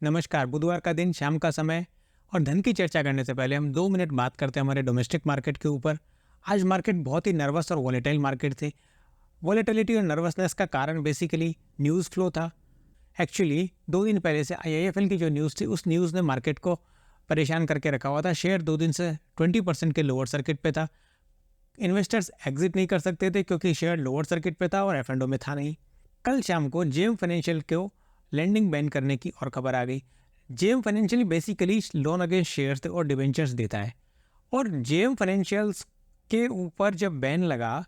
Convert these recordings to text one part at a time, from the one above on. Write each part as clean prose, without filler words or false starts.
नमस्कार। बुधवार का दिन, शाम का समय और धन की चर्चा करने से पहले हम 2 मिनट बात करते हैं हमारे डोमेस्टिक मार्केट के ऊपर। आज मार्केट बहुत ही नर्वस और वॉलेटाइल मार्केट थे। वॉलेटिलिटी और नर्वसनेस का कारण बेसिकली न्यूज़ फ्लो था। एक्चुअली 2 दिन पहले से आईआईएफएल की जो न्यूज़ थी, उस न्यूज़ ने मार्केट को परेशान करके रखा हुआ था। शेयर 2 दिन से 20% के लोअर सर्किट पे था। इन्वेस्टर्स एग्जिट नहीं कर सकते थे क्योंकि शेयर लोअर सर्किट पे था और एफ&ओ में था नहीं। कल शाम को जेएम फाइनेंशियल को लेंडिंग बैन करने की और खबर आ गई। JM financial basically loan against shares और डिबेंचर्स देता है, और जेएम फाइनेंशियल्स के ऊपर जब बैन लगा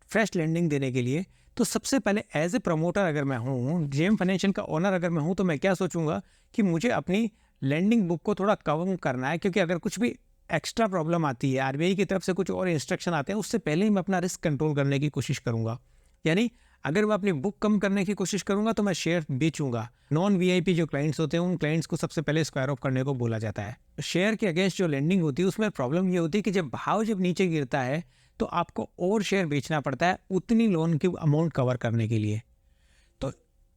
फ्रेश लेंडिंग देने के लिए, तो सबसे पहले एज ए प्रमोटर अगर मैं हूँ, जेएम फाइनेंशियल का ओनर अगर मैं हूँ, तो मैं क्या सोचूंगा कि मुझे अपनी लेंडिंग बुक को थोड़ा कम करना है, क्योंकि अगर कुछ भी एक्स्ट्रा प्रॉब्लम आती है, आरबीआई की तरफ से कुछ और इंस्ट्रक्शन आते हैं, उससे पहले ही मैं अपना रिस्क कंट्रोल करने की कोशिश करूंगा। यानी अगर मैं अपनी बुक कम करने की कोशिश करूंगा तो मैं शेयर बेचूंगा। नॉन वीआईपी जो क्लाइंट्स होते हैं, उन क्लाइंट्स को सबसे पहले स्क्वायर ऑफ करने को बोला जाता है। शेयर के अगेंस्ट जो लेंडिंग होती है, उसमें प्रॉब्लम ये होती है कि जब नीचे गिरता है तो आपको और शेयर बेचना पड़ता है उतनी लोन की अमाउंट कवर करने के लिए। तो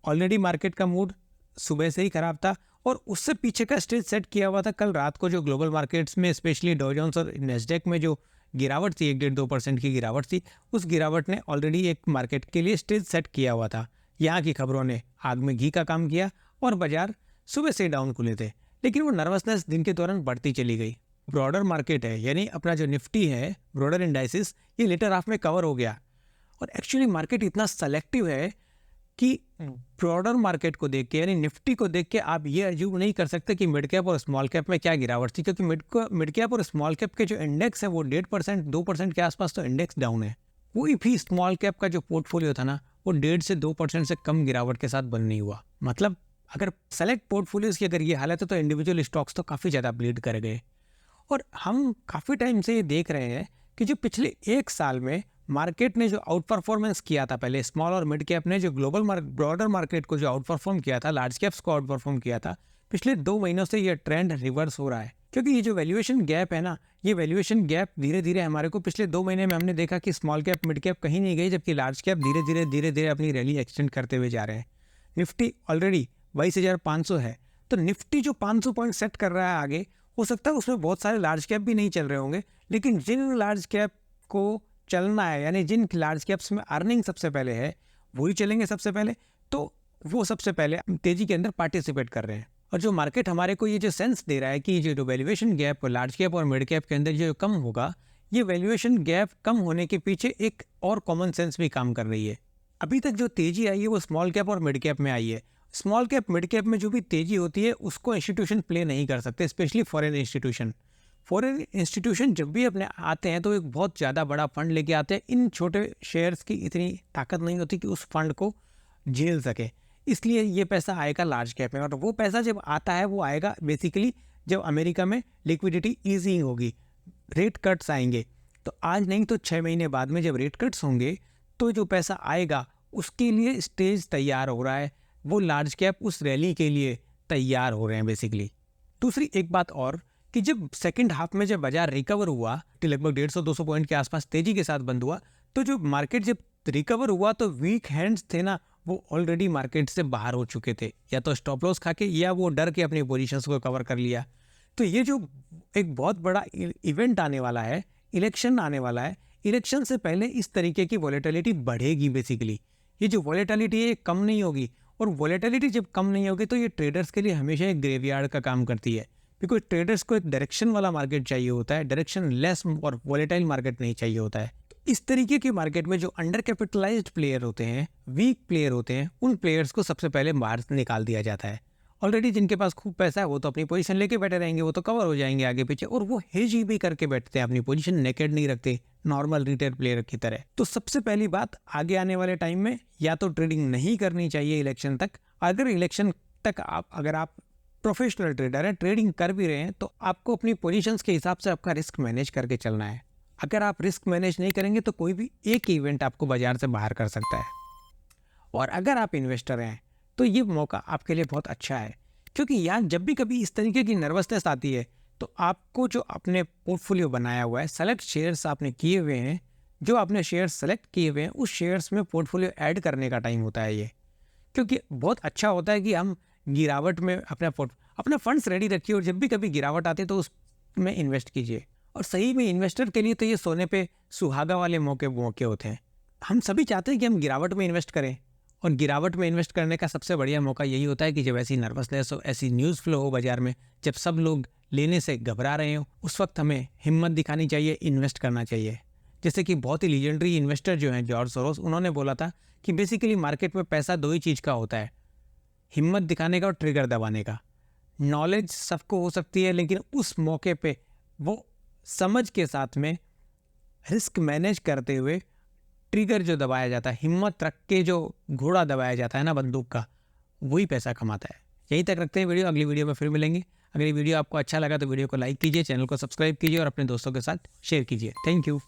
ऑलरेडी मार्केट का मूड सुबह से ही खराब था, और उससे पीछे का स्टेज सेट किया हुआ था कल रात को जो ग्लोबल मार्केट्स में, स्पेशली डॉ जोन्स और नेस्डेक में जो गिरावट थी, 1-1.5-2% की गिरावट थी, उस गिरावट ने ऑलरेडी एक मार्केट के लिए स्टेज सेट किया हुआ था। यहाँ की खबरों ने आग में घी का काम किया और बाजार सुबह से डाउन खुले थे, लेकिन वो नर्वसनेस दिन के दौरान बढ़ती चली गई। ब्रॉडर मार्केट है, यानी अपना जो निफ्टी है, ब्रॉडर इंडाइसिस, ये लेटर हाफ में कवर हो गया। और एक्चुअली मार्केट इतना सेलेक्टिव है कि ब्रॉडर मार्केट को देख के, यानी निफ्टी को देख के, आप ये अज्यूम नहीं कर सकते कि मिड कैप और स्मॉल कैप में क्या गिरावट थी, क्योंकि मिड कैप और स्मॉल कैप के जो इंडेक्स है वो 1.5% 2% के आसपास तो इंडेक्स डाउन है। कोई भी स्मॉल कैप का जो पोर्टफोलियो था ना, वो 1.5 से 2% से कम गिरावट के साथ बंद नहीं हुआ। मतलब अगर सेलेक्ट पोर्टफोलियोज की अगर ये हालत है, तो इंडिविजुअल स्टॉक्स तो काफ़ी ज़्यादा ब्लीड कर गए। और हम काफ़ी टाइम से ये देख रहे हैं कि जो पिछले 1 साल में मार्केट ने जो आउट परफॉर्मेंस किया था, पहले स्मॉल और मिड कैप ने जो ग्लोबल ब्रॉडर मार्केट को जो आउट परफॉर्म किया था, लार्ज कैप्स को आउट परफॉर्म किया था, पिछले 2 महीनों से ये ट्रेंड रिवर्स हो रहा है। क्योंकि ये जो वैल्यूएशन गैप है ना, ये वैल्यूएशन गैप धीरे धीरे हमारे को पिछले 2 महीने में हमने देखा कि स्मॉल कैप मिड कैप कहीं नहीं गई, जबकि लार्ज कैप धीरे धीरे अपनी रैली एक्सटेंड करते हुए जा रहे हैं। निफ्टी ऑलरेडी 22,500 है, तो निफ्टी जो 500 पॉइंट सेट कर रहा है आगे, हो सकता है उसमें बहुत सारे लार्ज कैप भी नहीं चल रहे होंगे, लेकिन जिन लार्ज कैप को चलना है, यानी जिन लार्ज कैप्स में अर्निंग सबसे पहले है, वही चलेंगे सबसे पहले, तो वो सबसे पहले तेजी के अंदर पार्टिसिपेट कर रहे हैं। और जो मार्केट हमारे को ये जो सेंस दे रहा है कि जो वैल्यूएशन गैप लार्ज कैप और मिड कैप के अंदर जो कम होगा, ये वैल्यूएशन गैप कम होने के पीछे एक और कॉमन सेंस भी काम कर रही है। अभी तक जो तेजी आई है वो स्मॉल कैप और मिड कैप में आई है। स्मॉल कैप मिड कैप में जो भी तेजी होती है, उसको इंस्टीट्यूशन प्ले नहीं कर सकते, specially foreign institution. Foreign institution जब भी अपने आते हैं तो एक बहुत ज़्यादा बड़ा फंड लेके आते हैं। इन छोटे शेयर्स की इतनी ताकत नहीं होती कि उस फंड को झेल सके, इसलिए ये पैसा आएगा लार्ज कैप में। और वो पैसा जब आता है, वो आएगा बेसिकली जब अमेरिका में लिक्विडिटी ईजी होगी, रेट कट्स आएंगे। तो आज नहीं तो 6 महीने बाद में जब रेट कट्स होंगे, तो जो पैसा आएगा उसके लिए स्टेज तैयार हो रहा है। वो लार्ज कैप उस रैली के लिए तैयार हो रहे हैं बेसिकली। दूसरी एक बात और, कि जब सेकंड हाफ में जब बाजार रिकवर हुआ, तो लगभग 150-200 पॉइंट के आसपास तेजी के साथ बंद हुआ, तो जो मार्केट जब रिकवर हुआ, तो वीक हैंड्स थे ना, वो ऑलरेडी मार्केट से बाहर हो चुके थे, या तो स्टॉप लॉस खा के, या वो डर के अपनी पोजीशंस को कवर कर लिया। तो ये जो एक बहुत बड़ा इवेंट आने वाला है, इलेक्शन आने वाला है, इलेक्शन से पहले इस तरीके की वॉलेटिलिटी बढ़ेगी बेसिकली। ये जो वॉलेटिलिटी है ये कम नहीं होगी, और वॉलेटिलिटी जब कम नहीं होगी तो ये ट्रेडर्स के लिए हमेशा एक ग्रेवयार्ड का काम करती है, बिकॉज ट्रेडर्स को एक डायरेक्शन वाला मार्केट चाहिए होता है, डायरेक्शन लेस और वॉलेटाइल मार्केट नहीं चाहिए होता है। तो इस तरीके के मार्केट में जो अंडर कैपिटलाइज्ड प्लेयर होते हैं, वीक प्लेयर होते हैं, उन प्लेयर्स को सबसे पहले बाहर निकाल दिया जाता है। ऑलरेडी जिनके पास खूब पैसा है वो तो अपनी पोजीशन लेके बैठे रहेंगे, वो तो कवर हो जाएंगे आगे पीछे, और वो हेज भी करके बैठते हैं, अपनी पोजीशन नेकेड नहीं रखते नॉर्मल रिटेल प्लेयर की तरह। तो सबसे पहली बात, आगे आने वाले टाइम में या तो ट्रेडिंग नहीं करनी चाहिए इलेक्शन तक। अगर इलेक्शन तक अगर आप प्रोफेशनल ट्रेडर हैं, ट्रेडिंग कर भी रहे हैं, तो आपको अपनी पोजीशंस के हिसाब से आपका रिस्क मैनेज करके चलना है। अगर आप रिस्क मैनेज नहीं करेंगे तो कोई भी एक इवेंट आपको बाजार से बाहर कर सकता है। और अगर आप इन्वेस्टर हैं तो ये मौका आपके लिए बहुत अच्छा है, क्योंकि यहाँ जब भी कभी इस तरीके की नर्वसनेस आती है, तो आपको जो अपने पोर्टफोलियो बनाया हुआ है, सेलेक्ट शेयर्स आपने किए हुए हैं, जो आपने शेयर्स सेलेक्ट किए हुए हैं, उस शेयर्स में पोर्टफोलियो ऐड करने का टाइम होता है ये। क्योंकि बहुत अच्छा होता है कि हम गिरावट में अपना अपना फंड्स रेडी रखिए और जब भी कभी गिरावट आती है तो उसमें इन्वेस्ट कीजिए। और सही में इन्वेस्टर के लिए तो ये सोने पे सुहागा वाले मौके होते हैं। हम सभी चाहते हैं कि हम गिरावट में इन्वेस्ट करें, और गिरावट में इन्वेस्ट करने का सबसे बढ़िया मौका यही होता है कि जब ऐसी नर्वसनेस हो, ऐसी न्यूज़ फ्लो हो बाजार में, जब सब लोग लेने से घबरा रहे हो, उस वक्त हमें हिम्मत दिखानी चाहिए, इन्वेस्ट करना चाहिए। जैसे कि बहुत ही लीजेंडरी इन्वेस्टर जो हैं जॉर्ज सोरोस, उन्होंने बोला था कि बेसिकली मार्केट में पैसा दो ही चीज़ का होता है, हिम्मत दिखाने का और ट्रिगर दबाने का। नॉलेज सबको हो सकती है, लेकिन उस मौके पे वो समझ के साथ में रिस्क मैनेज करते हुए ट्रिगर जो दबाया जाता है, हिम्मत रख के जो घोड़ा दबाया जाता है ना बंदूक का, वही पैसा कमाता है। यहीं तक रखते हैं वीडियो, अगली वीडियो में फिर मिलेंगे। अगर ये वीडियो आपको अच्छा लगा तो वीडियो को लाइक कीजिए, चैनल को सब्सक्राइब कीजिए और अपने दोस्तों के साथ शेयर कीजिए। Thank you.